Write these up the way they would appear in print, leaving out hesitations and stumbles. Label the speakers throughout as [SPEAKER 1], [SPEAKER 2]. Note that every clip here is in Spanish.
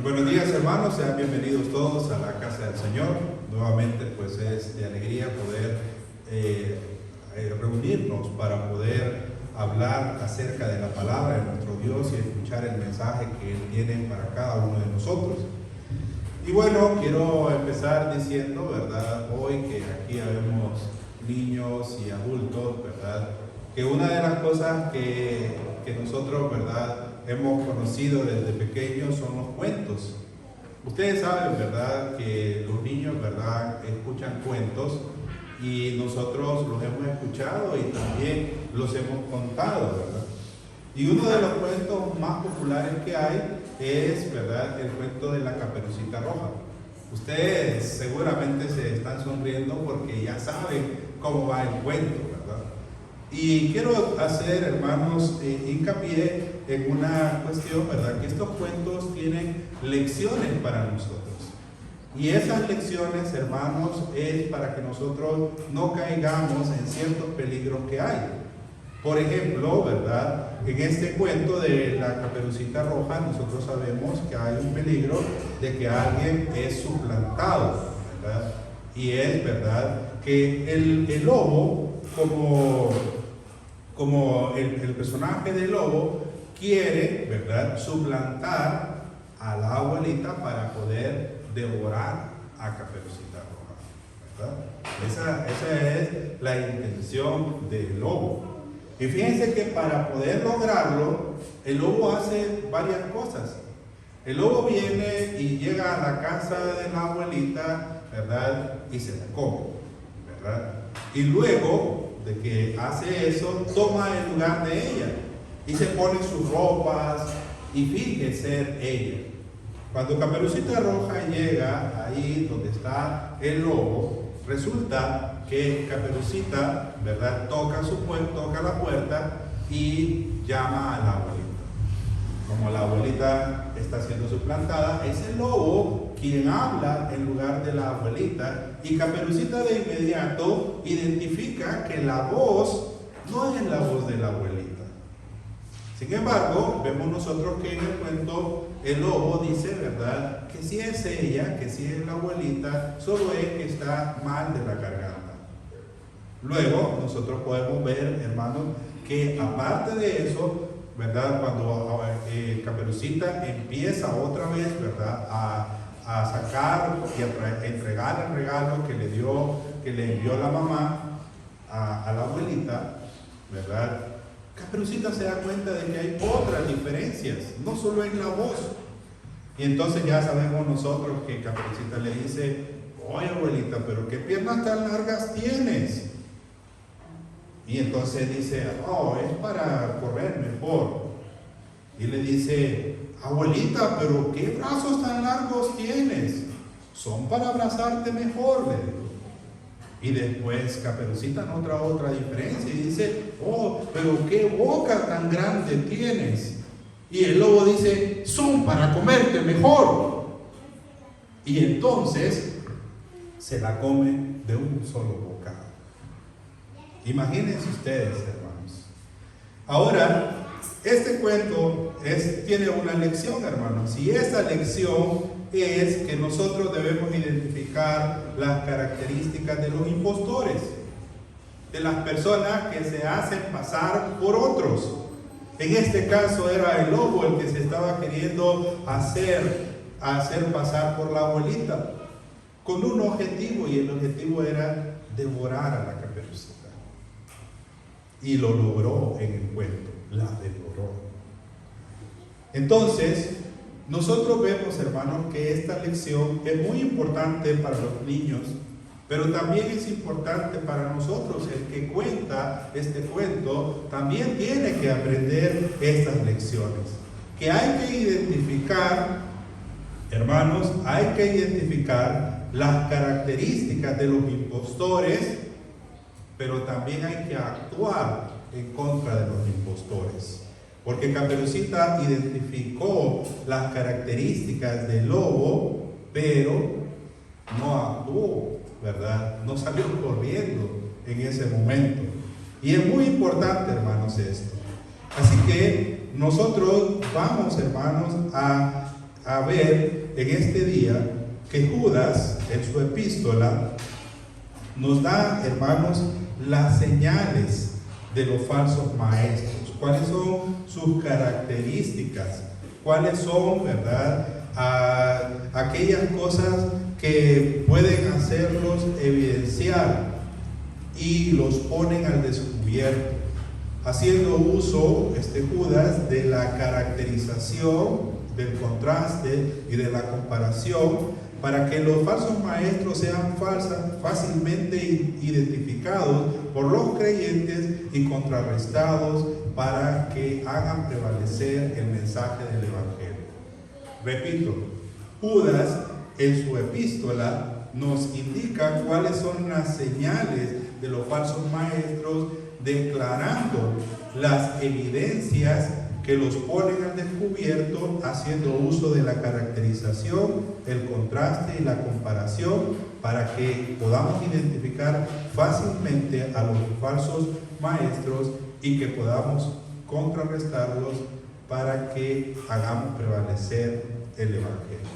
[SPEAKER 1] Muy buenos días, hermanos, sean bienvenidos todos a la casa del Señor. Nuevamente pues es de alegría poder reunirnos para poder hablar acerca de la palabra de nuestro Dios y escuchar el mensaje que Él tiene para cada uno de nosotros. Y bueno, quiero empezar diciendo, ¿verdad?, hoy que aquí habemos niños y adultos, ¿verdad?, que una de las cosas que nosotros, ¿verdad?, hemos conocido desde pequeños son los cuentos. Ustedes saben, ¿verdad?, que los niños, ¿verdad?, escuchan cuentos y nosotros los hemos escuchado y también los hemos contado, ¿verdad? Y uno de los cuentos más populares que hay es, ¿verdad?, el cuento de la Caperucita Roja. Ustedes seguramente se están sonriendo porque ya saben cómo va el cuento, ¿verdad? Y quiero hacer, hermanos, hincapié en una cuestión, ¿verdad?, que estos cuentos tienen lecciones para nosotros. Y esas lecciones, hermanos, es para que nosotros no caigamos en ciertos peligros que hay. Por ejemplo, ¿verdad?, en este cuento de la Caperucita Roja, nosotros sabemos que hay un peligro de que alguien es suplantado, ¿verdad? Y es, ¿verdad?, que el lobo, como el personaje del lobo, quiere, ¿verdad?, suplantar a la abuelita para poder devorar a Caperucita Roja, ¿verdad? Esa es la intención del lobo. Y fíjense que para poder lograrlo, el lobo hace varias cosas. El lobo viene y llega a la casa de la abuelita, ¿verdad?, y se la come, ¿verdad? Y luego de que hace eso, toma el lugar de ella y se pone sus ropas y finge ser ella. Cuando Caperucita Roja llega ahí donde está el lobo, resulta que Caperucita, ¿verdad?, toca la puerta y llama a la abuelita. Como la abuelita está siendo suplantada, es el lobo quien habla en lugar de la abuelita, y Caperucita de inmediato identifica que la voz no es la voz de la abuelita. Sin embargo, vemos nosotros que en el cuento el lobo dice, ¿verdad?, que si es ella, que si es la abuelita, solo es que está mal de la garganta. Luego, nosotros podemos ver, hermanos, que aparte de eso, ¿verdad?, cuando Caperucita empieza otra vez, ¿verdad?, a sacar y a entregar el regalo que le envió la mamá a la abuelita, ¿verdad?, Caperucita se da cuenta de que hay otras diferencias, no solo en la voz. Y entonces ya sabemos nosotros que Caperucita le dice: oye, abuelita, pero qué piernas tan largas tienes. Y entonces dice: oh, es para correr mejor. Y le dice: abuelita, pero qué brazos tan largos tienes, son para abrazarte mejor, le digo. Y después Caperucita nota otra diferencia y dice: oh, pero qué boca tan grande tienes. Y el lobo dice: son para comerte mejor. Y entonces se la come de un solo bocado. Imagínense ustedes, hermanos. Ahora, este cuento tiene una lección, hermanos, y esa lección es que nosotros debemos identificar las características de los impostores, de las personas que se hacen pasar por otros. En este caso era el lobo el que se estaba queriendo hacer pasar por la abuelita, con un objetivo, y el objetivo era devorar a la Caperucita. Y lo logró en el cuento, la devoró. Entonces, nosotros vemos, hermanos, que esta lección es muy importante para los niños, pero también es importante para nosotros. El que cuenta este cuento también tiene que aprender estas lecciones. Que hay que identificar, hermanos, hay que identificar las características de los impostores, pero también hay que actuar en contra de los impostores. Porque Caperucita identificó las características del lobo, pero no actuó, ¿verdad? No salió corriendo en ese momento. Y es muy importante, hermanos, esto. Así que nosotros vamos, hermanos, a a ver en este día que Judas, en su epístola, nos da, hermanos, las señales de los falsos maestros. ¿Cuáles son sus características? ¿Cuáles son, verdad, aquellas cosas que pueden hacerlos evidenciar y los ponen al descubierto? Haciendo uso, Judas, de la caracterización, del contraste y de la comparación, para que los falsos maestros sean fácilmente identificados por los creyentes y contrarrestados para que hagan prevalecer el mensaje del Evangelio. Repito, Judas en su epístola nos indica cuáles son las señales de los falsos maestros, declarando las evidencias que los ponen al descubierto, haciendo uso de la caracterización, el contraste y la comparación, para que podamos identificar fácilmente a los falsos maestros y que podamos contrarrestarlos para que hagamos prevalecer el Evangelio.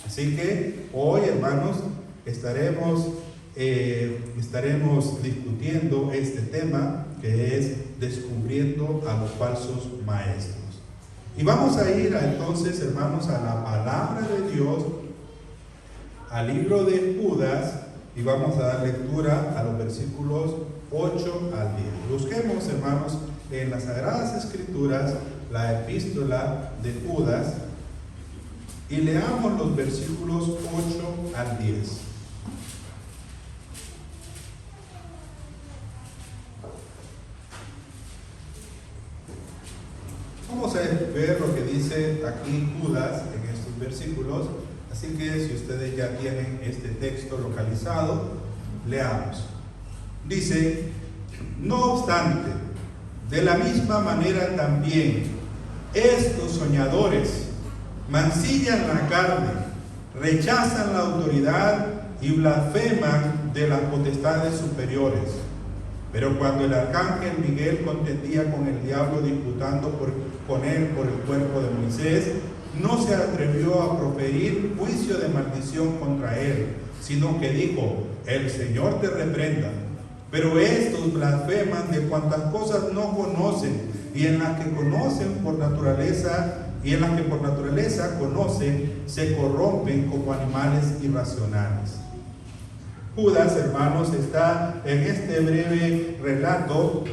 [SPEAKER 1] Así que hoy, hermanos, estaremos discutiendo este tema, que es descubriendo a los falsos maestros. Y vamos a ir entonces, hermanos, a la palabra de Dios, al libro de Judas, y vamos a dar lectura a los versículos 8 al 10. Busquemos, hermanos, en las Sagradas Escrituras la epístola de Judas y leamos los versículos 8 al 10. Vamos a ver lo que dice aquí Judas en estos versículos, así que si ustedes ya tienen este texto localizado, leamos. Dice: no obstante, de la misma manera también, estos soñadores mancillan la carne, rechazan la autoridad y blasfeman de las potestades superiores. Pero cuando el arcángel Miguel contendía con el diablo disputando con él por el cuerpo de Moisés, no se atrevió a proferir juicio de maldición contra él, sino que dijo: el Señor te reprenda. Pero estos blasfeman de cuantas cosas no conocen, y en las que conocen por naturaleza, y en las que por naturaleza conocen, se corrompen como animales irracionales. Judas, hermanos, está en este breve relato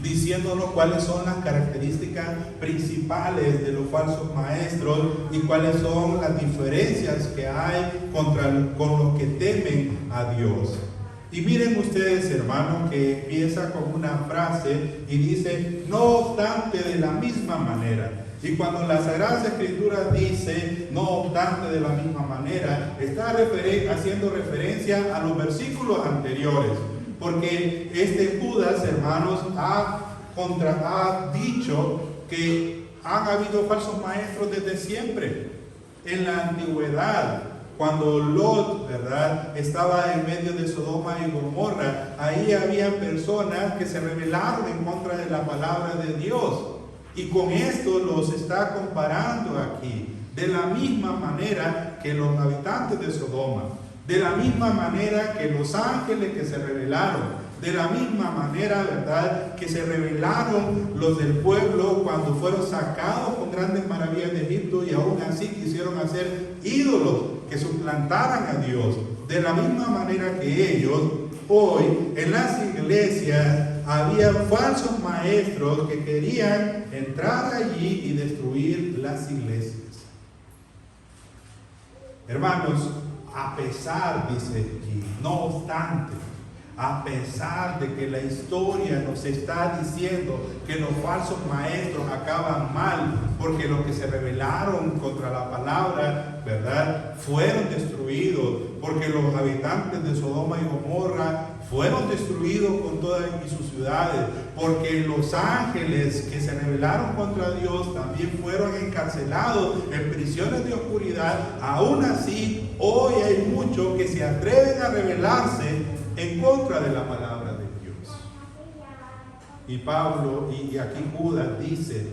[SPEAKER 1] diciéndonos cuáles son las características principales de los falsos maestros y cuáles son las diferencias que hay con los que temen a Dios. Y miren ustedes, hermanos, que empieza con una frase y dice: no obstante, de la misma manera. Y cuando la Sagrada Escritura dice no obstante de la misma manera, está haciendo referencia a los versículos anteriores, porque Judas, hermanos, ha dicho que han habido falsos maestros desde siempre. En la antigüedad, cuando Lot, ¿verdad?, estaba en medio de Sodoma y Gomorra, ahí había personas que se rebelaron en contra de la palabra de Dios. Y con esto los está comparando aquí, de la misma manera que los habitantes de Sodoma, de la misma manera que los ángeles que se rebelaron, de la misma manera, ¿verdad?, que se rebelaron los del pueblo cuando fueron sacados con grandes maravillas de Egipto y aún así quisieron hacer ídolos que suplantaran a Dios. De la misma manera que ellos, hoy en las iglesias había falsos maestros que querían entrar allí y destruir las iglesias. Hermanos, a pesar, dice aquí, no obstante, a pesar de que la historia nos está diciendo que los falsos maestros acaban mal, porque los que se rebelaron contra la palabra, ¿verdad?, fueron destruidos, porque los habitantes de Sodoma y Gomorra fueron destruidos con todas sus ciudades, porque los ángeles que se rebelaron contra Dios también fueron encarcelados en prisiones de oscuridad. Aún así, hoy hay muchos que se atreven a rebelarse en contra de la palabra de Dios. Y Pablo, y aquí Judas dice: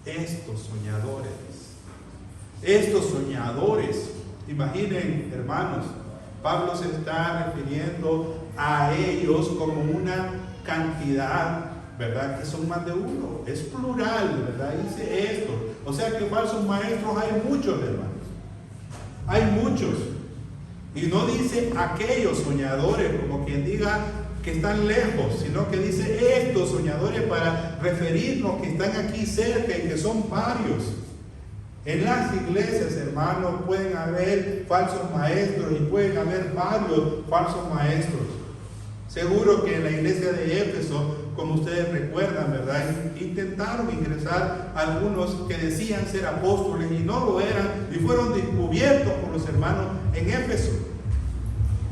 [SPEAKER 1] estos soñadores. Estos soñadores, imaginen, hermanos, Pablo se está refiriendo a ellos como una cantidad, ¿verdad? Que son más de uno, es plural, ¿verdad? Dice esto. O sea que falsos maestros hay muchos, hermanos. Hay muchos. Y no dice aquellos soñadores, como quien diga que están lejos, sino que dice estos soñadores para referirnos que están aquí cerca y que son varios. En las iglesias, hermanos, pueden haber falsos maestros y pueden haber varios falsos maestros. Seguro que en la iglesia de Éfeso, como ustedes recuerdan, ¿verdad? Intentaron ingresar algunos que decían ser apóstoles y no lo eran y fueron descubiertos por los hermanos en Éfeso.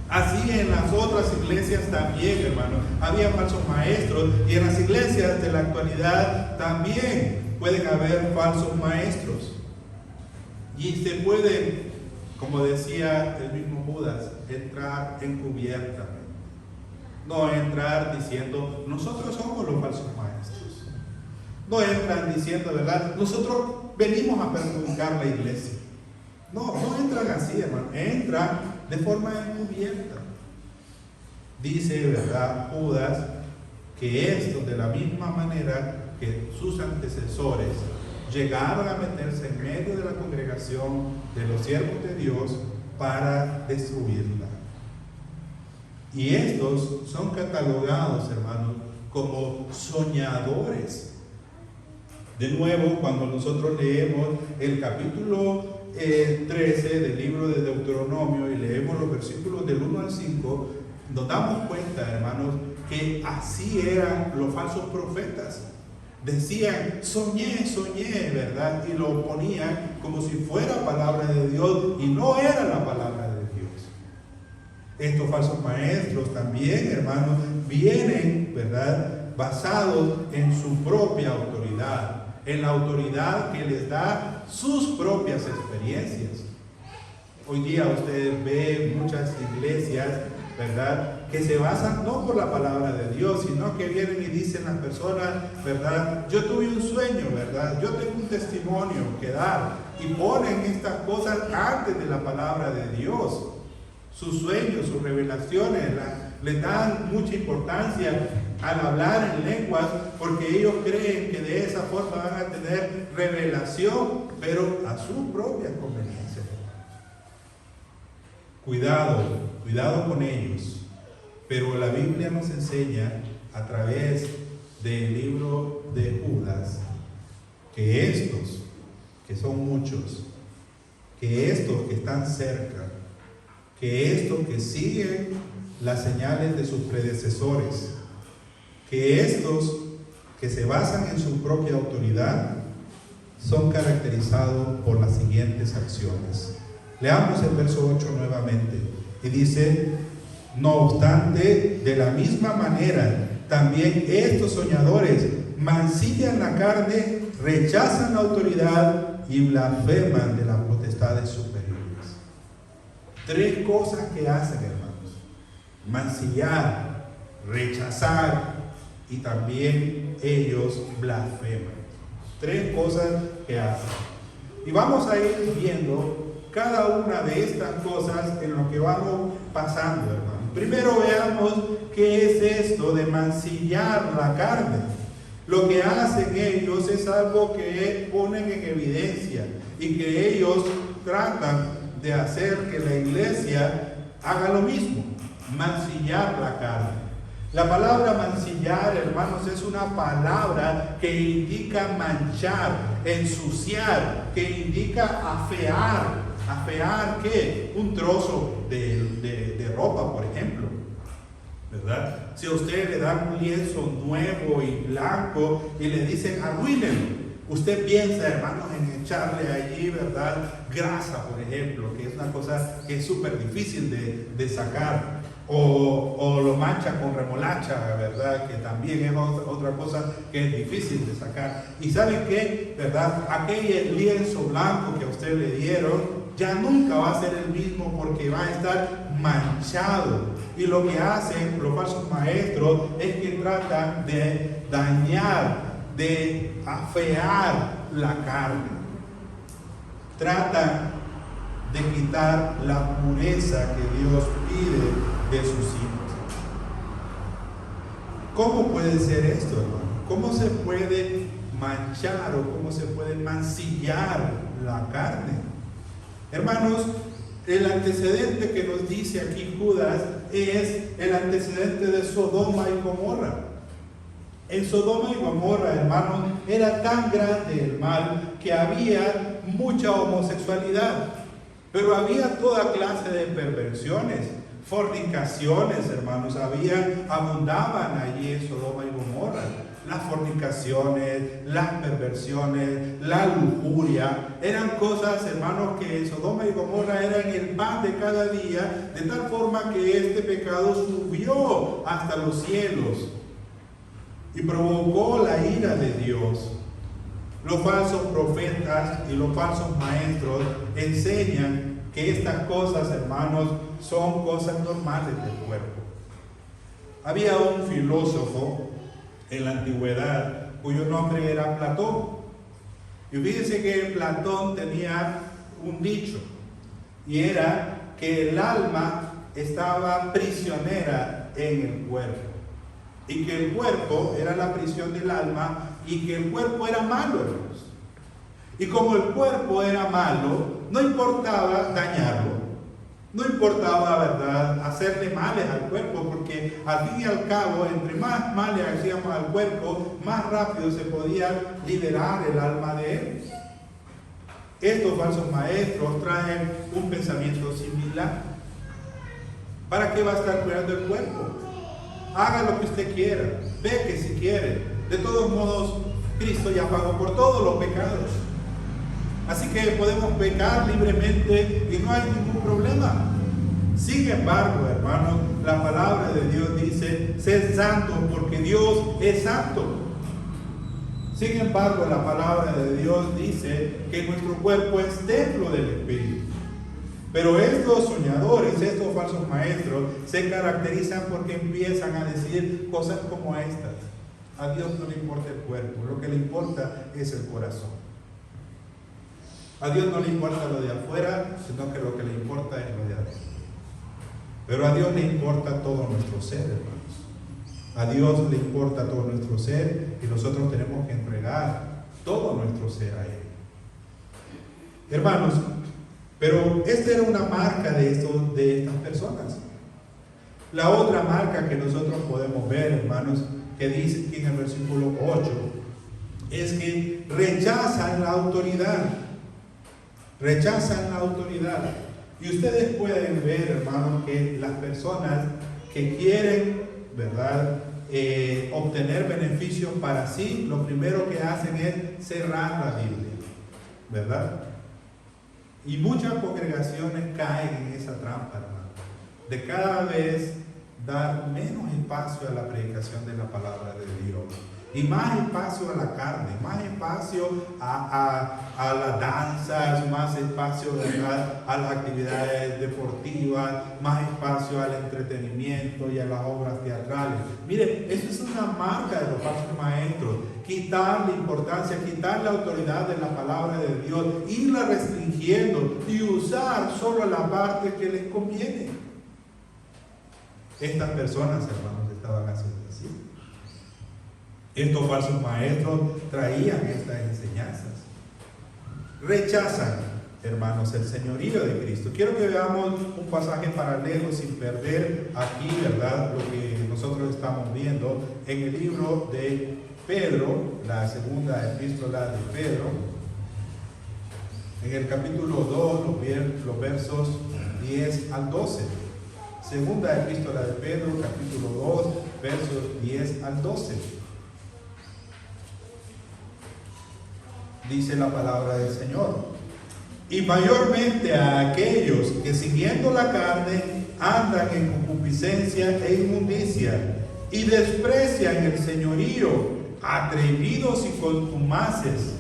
[SPEAKER 1] Así en las otras iglesias también, hermanos, había falsos maestros y en las iglesias de la actualidad también pueden haber falsos maestros. Y se pueden, como decía el mismo Judas, entrar encubiertamente. No entrar diciendo, nosotros somos los falsos maestros. No entran diciendo, ¿verdad? Nosotros venimos a perjudicar la iglesia. No entran así, hermano. Entran de forma encubierta. Dice, ¿verdad? Judas, que esto de la misma manera que sus antecesores llegaron a meterse en medio de la congregación de los siervos de Dios para destruirla. Y estos son catalogados, hermanos, como soñadores. De nuevo, cuando nosotros leemos el capítulo 13 del libro de Deuteronomio y leemos los versículos del 1 al 5, nos damos cuenta, hermanos, que así eran los falsos profetas. Decían, soñé, ¿verdad? Y lo ponían como si fuera palabra de Dios y no era la palabra de Dios. Estos falsos maestros también, hermanos, vienen, ¿verdad? Basados en su propia autoridad, en la autoridad que les da sus propias experiencias. Hoy día ustedes ven muchas iglesias, ¿verdad?, que se basan no por la palabra de Dios, sino que vienen y dicen las personas, ¿verdad?, yo tuve un sueño, ¿verdad?, yo tengo un testimonio que dar, y ponen estas cosas antes de la palabra de Dios. Sus sueños, sus revelaciones, les dan mucha importancia al hablar en lenguas, porque ellos creen que de esa forma van a tener revelación, pero a su propia conveniencia. Cuidado con ellos. Pero la Biblia nos enseña a través del libro de Judas que estos, que son muchos, que estos que están cerca, que estos que siguen las señales de sus predecesores, que estos que se basan en su propia autoridad, son caracterizados por las siguientes acciones. Leamos el verso 8 nuevamente y dice: no obstante, de la misma manera, también estos soñadores mancillan la carne, rechazan la autoridad y blasfeman de las potestades superiores. Tres cosas que hacen, hermanos: mancillar, rechazar y también ellos blasfeman. Tres cosas que hacen. Y vamos a ir viendo cada una de estas cosas en lo que vamos pasando, hermanos. Primero veamos qué es esto de mancillar la carne. Lo que hacen ellos es algo que ponen en evidencia y que ellos tratan de hacer que la iglesia haga lo mismo: mancillar la carne. La palabra mancillar, hermanos, es una palabra que indica manchar, ensuciar, que indica afear. ¿Afear qué? Un trozo de ropa, por ejemplo, ¿verdad? Si a usted le dan un lienzo nuevo y blanco y le dicen arruínenlo, usted piensa, hermanos, en echarle allí, ¿verdad?, grasa, por ejemplo, que es una cosa que es súper difícil de sacar, o lo mancha con remolacha, ¿verdad?, que también es otra cosa que es difícil de sacar. Y ¿saben qué? ¿Verdad? Aquel lienzo blanco que a usted le dieron ya nunca va a ser el mismo, porque va a estar manchado. Y lo que hacen los falsos maestros es que tratan de dañar de afear la carne. Tratan de quitar la pureza que Dios pide de sus hijos. ¿Cómo puede ser esto, hermano? ¿Cómo se puede manchar o cómo se puede mancillar la carne? Hermanos, el antecedente que nos dice aquí Judas es el antecedente de Sodoma y Gomorra. En Sodoma y Gomorra, hermanos, era tan grande el mal que había mucha homosexualidad, pero había toda clase de perversiones, fornicaciones, hermanos, abundaban allí en Sodoma y Gomorra. Las fornicaciones, las perversiones, la lujuria, eran cosas, hermanos, que en Sodoma y Gomorra eran el pan de cada día, de tal forma que este pecado subió hasta los cielos y provocó la ira de Dios. Los falsos profetas y los falsos maestros enseñan que estas cosas, hermanos, son cosas normales del cuerpo. Había un filósofo en la antigüedad cuyo nombre era Platón. Y fíjense que Platón tenía un dicho, y era que el alma estaba prisionera en el cuerpo, y que el cuerpo era la prisión del alma, y que el cuerpo era malo, hermanos. Y como el cuerpo era malo, no importaba dañarlo, no importaba, ¿verdad?, hacerle males al cuerpo, porque al fin y al cabo, entre más males hacíamos al cuerpo, más rápido se podía liberar el alma de él. Estos falsos maestros traen un pensamiento similar. ¿Para qué va a estar cuidando el cuerpo? Haga lo que usted quiera, peque si quiere. De todos modos, Cristo ya pagó por todos los pecados. Así que podemos pecar libremente y no hay ningún problema. Sin embargo, hermanos, la palabra de Dios dice: sed santos porque Dios es santo. Sin embargo, la palabra de Dios dice que nuestro cuerpo es templo del Espíritu. Pero estos soñadores, estos falsos maestros, se caracterizan porque empiezan a decir cosas como estas: a Dios no le importa el cuerpo, lo que le importa es el corazón. A Dios no le importa lo de afuera, sino que lo que le importa es lo de adentro. Pero a Dios le importa todo nuestro ser, hermanos. A Dios le importa todo nuestro ser y nosotros tenemos que entregar todo nuestro ser a Él. Hermanos, pero esta era una marca de estas personas. La otra marca que nosotros podemos ver, hermanos, que dice aquí en el versículo 8, es que rechazan la autoridad. Rechazan la autoridad. Y ustedes pueden ver, hermanos, que las personas que quieren, ¿verdad?, obtener beneficios para sí, lo primero que hacen es cerrar la Biblia, ¿verdad? Y muchas congregaciones caen en esa trampa, hermano, de cada vez dar menos espacio a la predicación de la palabra de Dios y más espacio a la carne, más espacio a las danzas, más espacio, ¿verdad?, a las actividades deportivas, más espacio al entretenimiento y a las obras teatrales. Mire, eso es una marca de los falsos maestros: quitar la importancia, quitar la autoridad de la palabra de Dios, irla restringiendo y usar solo la parte que les conviene. Estas personas, hermanos, estaban haciendo así. Estos falsos maestros traían estas enseñanzas. Rechazan, hermanos, el señorío de Cristo. Quiero que veamos un pasaje paralelo sin perder aquí, ¿verdad?, lo que nosotros estamos viendo en el libro de Pedro, la segunda epístola de Pedro, en el capítulo 2, los versos 10 al 12. Segunda epístola de Pedro, capítulo 2, versos 10 al 12. Dice la palabra del Señor: y mayormente a aquellos que siguiendo la carne andan en concupiscencia e inmundicia y desprecian el señorío, atrevidos y contumaces,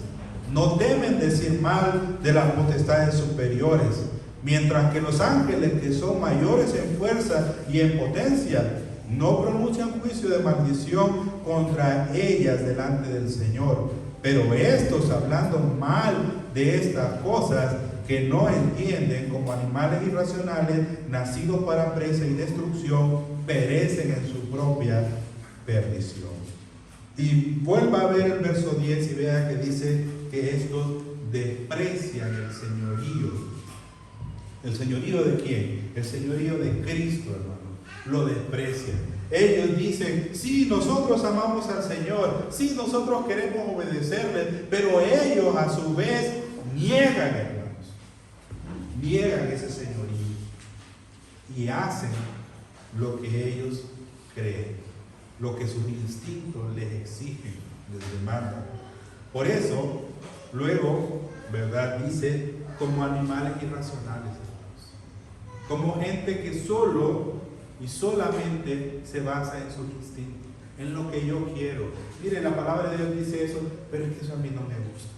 [SPEAKER 1] no temen decir mal de las potestades superiores, mientras que los ángeles, que son mayores en fuerza y en potencia, no pronuncian juicio de maldición contra ellas delante del Señor. Pero estos, hablando mal de estas cosas, que no entienden, como animales irracionales, nacidos para presa y destrucción, perecen en su propia perdición. Y vuelva a ver el verso 10 y vea que dice que estos desprecian el señorío. ¿El señorío de quién? El señorío de Cristo, hermano. Lo desprecian. Ellos dicen, sí, nosotros amamos al Señor, sí, nosotros queremos obedecerle, pero ellos a su vez niegan, hermanos, niegan ese señorío y hacen lo que ellos creen, lo que sus instintos les exigen, les demandan. Por eso, luego, ¿verdad? Dice, como animales irracionales, hermanos, como gente que solo y solamente se basa en sus instintos, en lo que yo quiero. Mire, la palabra de Dios dice eso, pero es que eso a mí no me gusta.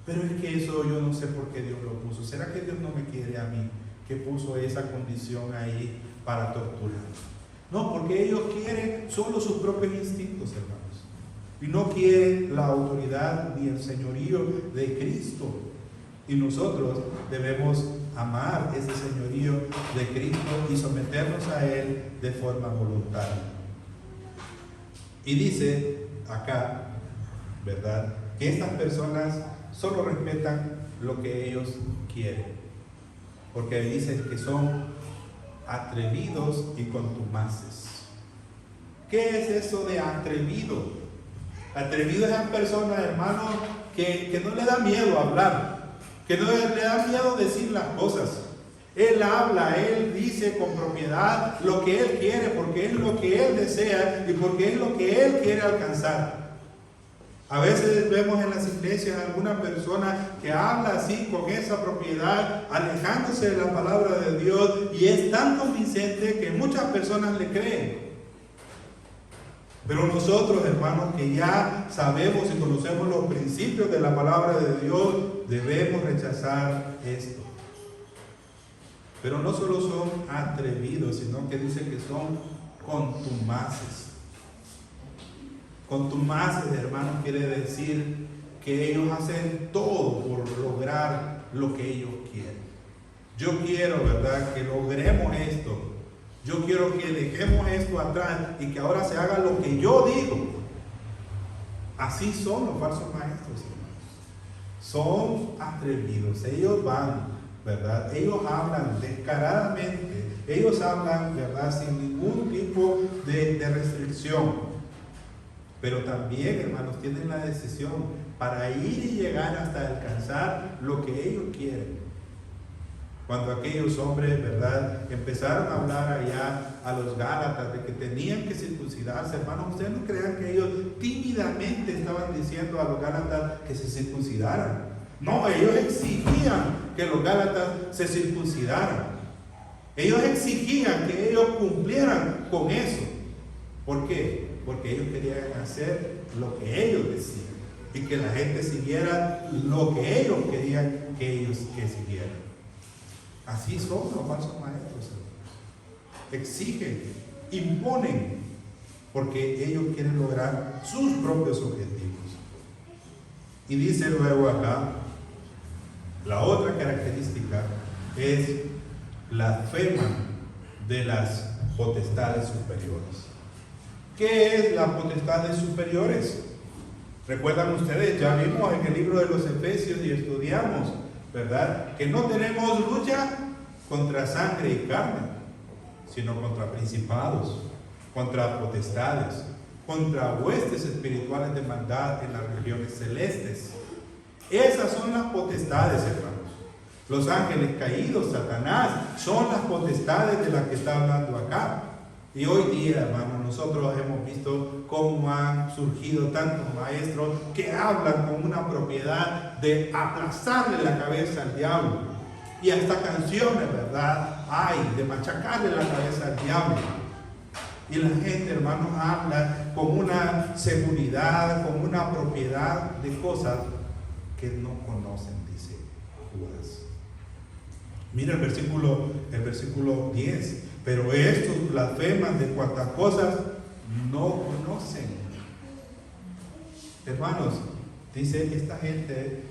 [SPEAKER 1] Pero es que eso yo no sé por qué Dios lo puso. ¿Será que Dios no me quiere a mí, que puso esa condición ahí para torturar? No, porque ellos quieren solo sus propios instintos, hermanos, y no quieren la autoridad ni el señorío de Cristo. Y nosotros debemos amar ese señorío de Cristo y someternos a Él de forma voluntaria. Y dice acá, ¿verdad?, que estas personas solo respetan lo que ellos quieren, porque dice que son atrevidos y contumaces. ¿Qué es eso de atrevido? Atrevido es una persona, hermano, que no le da miedo hablar, que no le da miedo decir las cosas. Él habla, él dice con propiedad lo que él quiere, porque es lo que él desea y porque es lo que él quiere alcanzar. A veces vemos en las iglesias alguna persona que habla así con esa propiedad, alejándose de la palabra de Dios, y es tan convincente que muchas personas le creen. Pero nosotros, hermanos, que ya sabemos y conocemos los principios de la palabra de Dios, debemos rechazar esto. Pero no solo son atrevidos, sino que dice que son contumaces. Contumaces, hermanos, quiere decir que ellos hacen todo por lograr lo que ellos quieren. Yo quiero, ¿verdad?, que logremos esto. Yo quiero que dejemos esto atrás y que ahora se haga lo que yo digo. Así son los falsos maestros, hermanos. Son atrevidos. Ellos van, ¿verdad? Ellos hablan descaradamente. Ellos hablan, ¿verdad?, sin ningún tipo de restricción. Pero también, hermanos, tienen la decisión para ir y llegar hasta alcanzar lo que ellos quieren. Cuando aquellos hombres, ¿verdad?, empezaron a hablar allá a los Gálatas de que tenían que circuncidarse, hermanos, ustedes no crean que ellos tímidamente estaban diciendo a los Gálatas que se circuncidaran. No, ellos exigían que los Gálatas se circuncidaran. Ellos exigían que ellos cumplieran con eso. ¿Por qué? Porque ellos querían hacer lo que ellos decían y que la gente siguiera lo que ellos querían que ellos siguieran. Así son los falsos maestros, hermanos. Exigen, imponen, porque ellos quieren lograr sus propios objetivos. Y dice luego acá, la otra característica es la blasfema de las potestades superiores. ¿Qué es las potestades superiores? Recuerdan ustedes, ya vimos en el libro de los Efesios y estudiamos, ¿verdad?, que no tenemos lucha contra sangre y carne, sino contra principados, contra potestades, contra huestes espirituales de maldad en las regiones celestes. Esas son las potestades, hermanos. Los ángeles caídos, Satanás, son las potestades de las que está hablando acá. Y hoy día, hermanos, nosotros hemos visto cómo han surgido tantos maestros que hablan con una propiedad de aplastarle la cabeza al diablo. Y hasta canciones, ¿verdad?, hay de machacarle la cabeza al diablo. Y la gente, hermanos, habla con una seguridad, con una propiedad de cosas que no conocen, dice Judas. Mira el versículo 10. Pero estos blasfeman de cuantas cosas no conocen. Hermanos, dice esta gente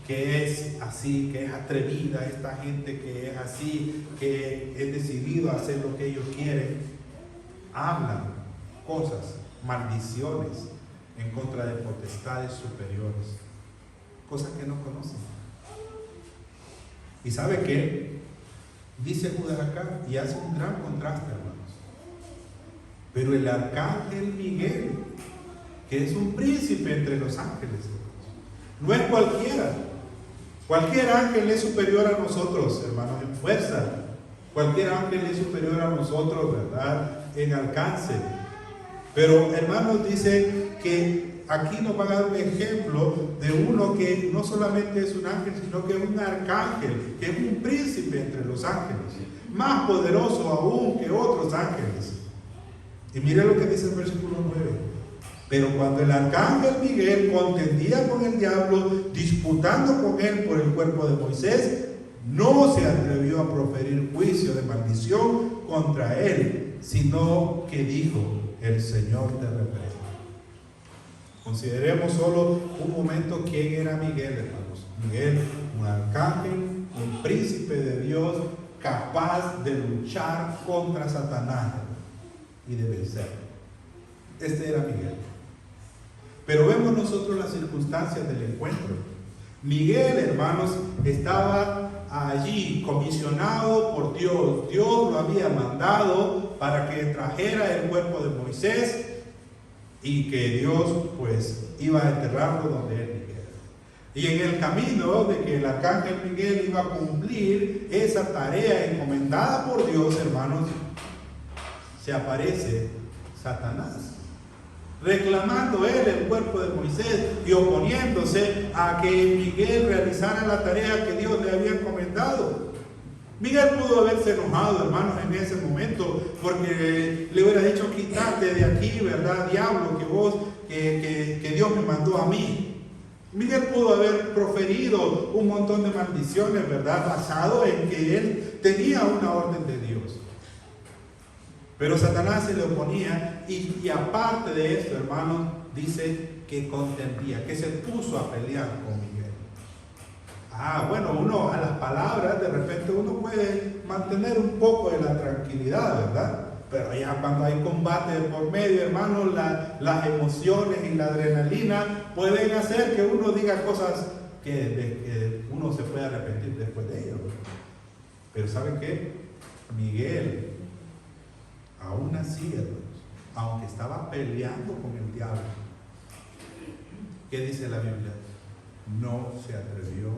[SPEAKER 1] que es así, que es atrevida, esta gente que es así, que es decidido a hacer lo que ellos quieren, hablan cosas, maldiciones en contra de potestades superiores, cosas que no conocen. ¿Y sabe qué? Dice Judas acá, y hace un gran contraste, hermanos. Pero el arcángel Miguel, que es un príncipe entre los ángeles, no es cualquiera. Cualquier ángel es superior a nosotros, hermanos, en fuerza. Cualquier ángel es superior a nosotros, ¿verdad?, en alcance. Pero, hermanos, dice que aquí nos va a dar un ejemplo de uno que no solamente es un ángel, sino que es un arcángel, que es un príncipe entre los ángeles, más poderoso aún que otros ángeles. Y mire lo que dice el versículo 9. Pero cuando el arcángel Miguel contendía con el diablo, disputando con él por el cuerpo de Moisés, no se atrevió a proferir juicio de maldición contra él, sino que dijo: el Señor te reprenda. Consideremos solo un momento quién era Miguel, hermanos. Miguel, un arcángel, un príncipe de Dios, capaz de luchar contra Satanás y de vencerlo. Este era Miguel. Pero vemos nosotros las circunstancias del encuentro. Miguel, hermanos, estaba allí comisionado por Dios. Dios lo había mandado para que trajera el cuerpo de Moisés y que Dios pues iba a enterrarlo donde él dijera. Y en el camino de que el arcángel Miguel iba a cumplir esa tarea encomendada por Dios, hermanos, se aparece Satanás, reclamando él el cuerpo de Moisés y oponiéndose a que Miguel realizara la tarea que Dios le había encomendado. Miguel pudo haberse enojado, hermanos, en ese momento, porque le hubiera dicho: quítate de aquí, ¿verdad, diablo, que Dios me mandó a mí. Miguel pudo haber proferido un montón de maldiciones, ¿verdad?, basado en que él tenía una orden de Dios. Pero Satanás se le oponía y aparte de esto, hermanos, dice que contendía, que se puso a pelear con Miguel. Bueno, uno a las palabras, de repente uno puede mantener un poco de la tranquilidad, ¿verdad? Pero ya cuando hay combate por medio, hermanos, las emociones y la adrenalina pueden hacer que uno diga cosas que uno se puede arrepentir después de ello. Pero ¿saben qué? Miguel, aún así, hermanos, aunque estaba peleando con el diablo, ¿qué dice la Biblia? No se atrevió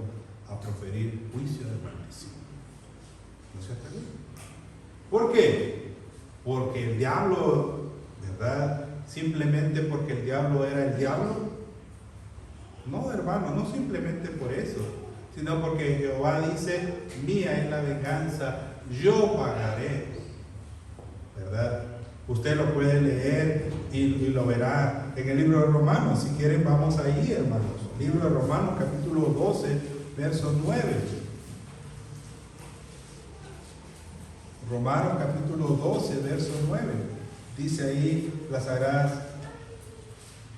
[SPEAKER 1] a proferir juicio de maldición. No se atrevió. ¿Por qué? Porque el diablo, ¿verdad? Simplemente porque el diablo era el diablo. No, hermano, no simplemente por eso, sino porque Jehová dice: mía es la venganza, yo pagaré. ¿Verdad? Usted lo puede leer y lo verá en el libro de Romanos. Si quieren, vamos ahí, hermanos. Libro de Romanos, capítulo 12, verso 9. Romanos, capítulo 12, verso 9. Dice ahí las sagradas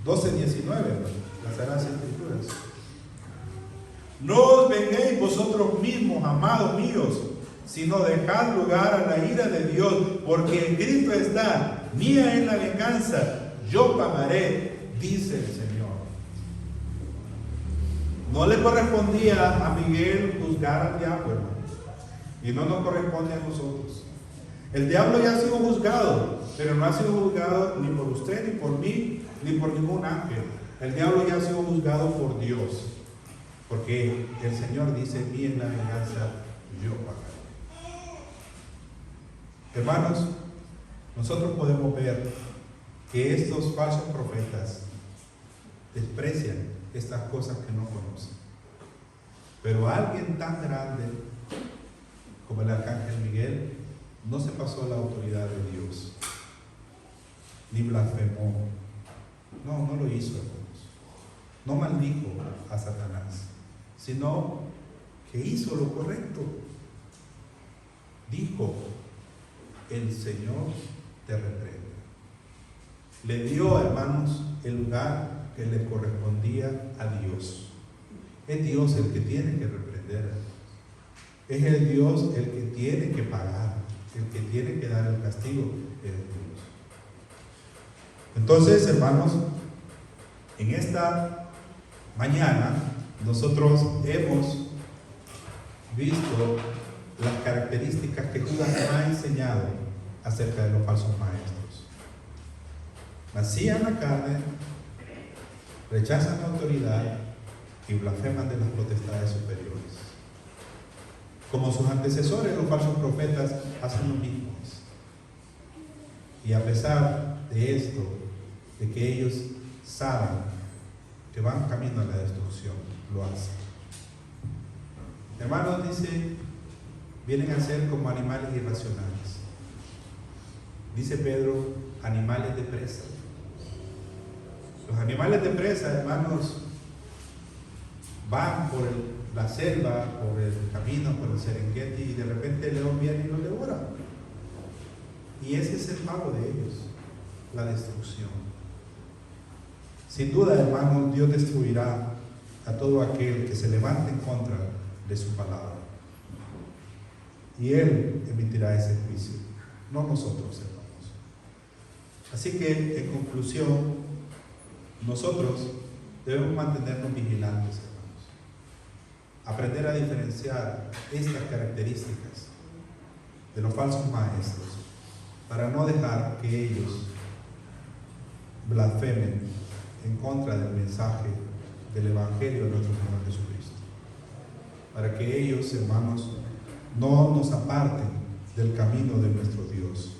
[SPEAKER 1] 12, 19, las sagradas escrituras. No os venguéis vosotros mismos, amados míos, sino dejad lugar a la ira de Dios, porque escrito está: mía es la venganza, yo pagaré, dice el Señor. No le correspondía a Miguel juzgar al diablo, hermanos, y no nos corresponde a nosotros. El diablo ya ha sido juzgado, pero no ha sido juzgado ni por usted, ni por mí, ni por ningún ángel. El diablo ya ha sido juzgado por Dios, porque el Señor dice: mía es la venganza, yo pagaré. Hermanos, nosotros podemos ver que estos falsos profetas desprecian estas cosas que no conocen. Pero alguien tan grande como el arcángel Miguel no se pasó a la autoridad de Dios, ni blasfemó. No lo hizo, hermanos. No maldijo a Satanás, sino que hizo lo correcto. Dijo: el Señor te reprende. Le dio, hermanos, el lugar que le correspondía a Dios. Es Dios el que tiene que reprender. Es el Dios el que tiene que pagar, el que tiene que dar el castigo. Es Dios. Entonces, hermanos, en esta mañana nosotros hemos visto las características que Judas nos ha enseñado acerca de los falsos maestros. Vacían la carne, rechazan la autoridad y blasfeman de las potestades superiores. Como sus antecesores, los falsos profetas hacen lo mismo. Y a pesar de esto, de que ellos saben que van camino a la destrucción, lo hacen. Hermanos, dice, vienen a ser como animales irracionales. Dice Pedro, animales de presa. Los animales de presa, hermanos, van por la selva, por el camino, por el Serengeti, y de repente el león viene y los devora. Y ese es el pago de ellos, la destrucción. Sin duda, hermanos, Dios destruirá a todo aquel que se levante en contra de su palabra. Y Él emitirá ese juicio, no nosotros, hermanos. Así que, en conclusión, nosotros debemos mantenernos vigilantes, hermanos. Aprender a diferenciar estas características de los falsos maestros para no dejar que ellos blasfemen en contra del mensaje del Evangelio de nuestro Señor Jesucristo. Para que ellos, hermanos, no nos aparten del camino de nuestro Dios.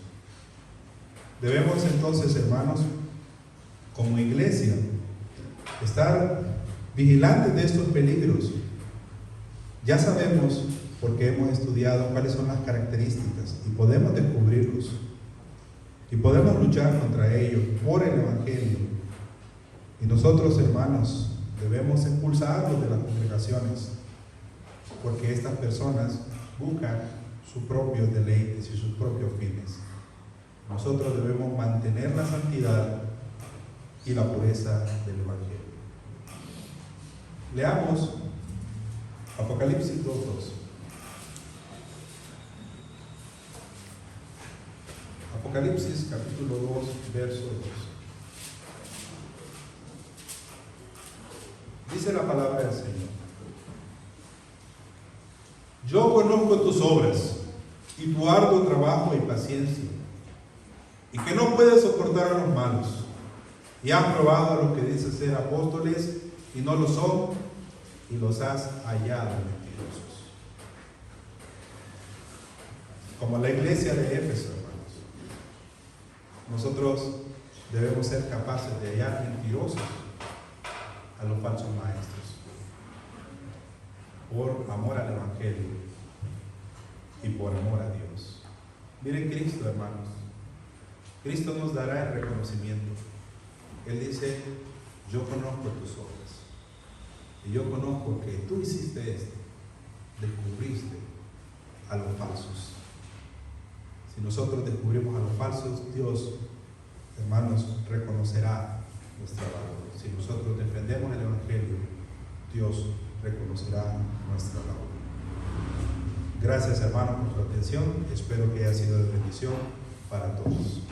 [SPEAKER 1] Debemos entonces, hermanos, como iglesia, estar vigilantes de estos peligros. Ya sabemos, porque hemos estudiado cuáles son las características y podemos descubrirlos. Y podemos luchar contra ellos por el Evangelio. Y nosotros, hermanos, debemos expulsarlos de las congregaciones, porque estas personas buscan sus propios deleites y sus propios fines. Nosotros debemos mantener la santidad y la pureza del Evangelio. Leamos Apocalipsis 2:2. Apocalipsis capítulo 2, verso 2. Dice la palabra del Señor: yo conozco tus obras y tu arduo trabajo y paciencia, y que no puedes soportar a los malos, y has probado a los que dicen ser apóstoles y no lo son, y los has hallado mentirosos. Como la iglesia de Éfeso, hermanos, nosotros debemos ser capaces de hallar mentirosos a los falsos maestros, por amor al Evangelio y por amor a Dios. Miren Cristo, hermanos. Cristo nos dará el reconocimiento. Él dice: yo conozco tus obras y yo conozco que tú hiciste esto, descubriste a los falsos. Si nosotros descubrimos a los falsos, Dios, hermanos, reconocerá nuestra labor. Si nosotros defendemos el Evangelio, Dios reconocerá nuestra labor. Gracias, hermanos, por su atención. Espero que haya sido de bendición para todos.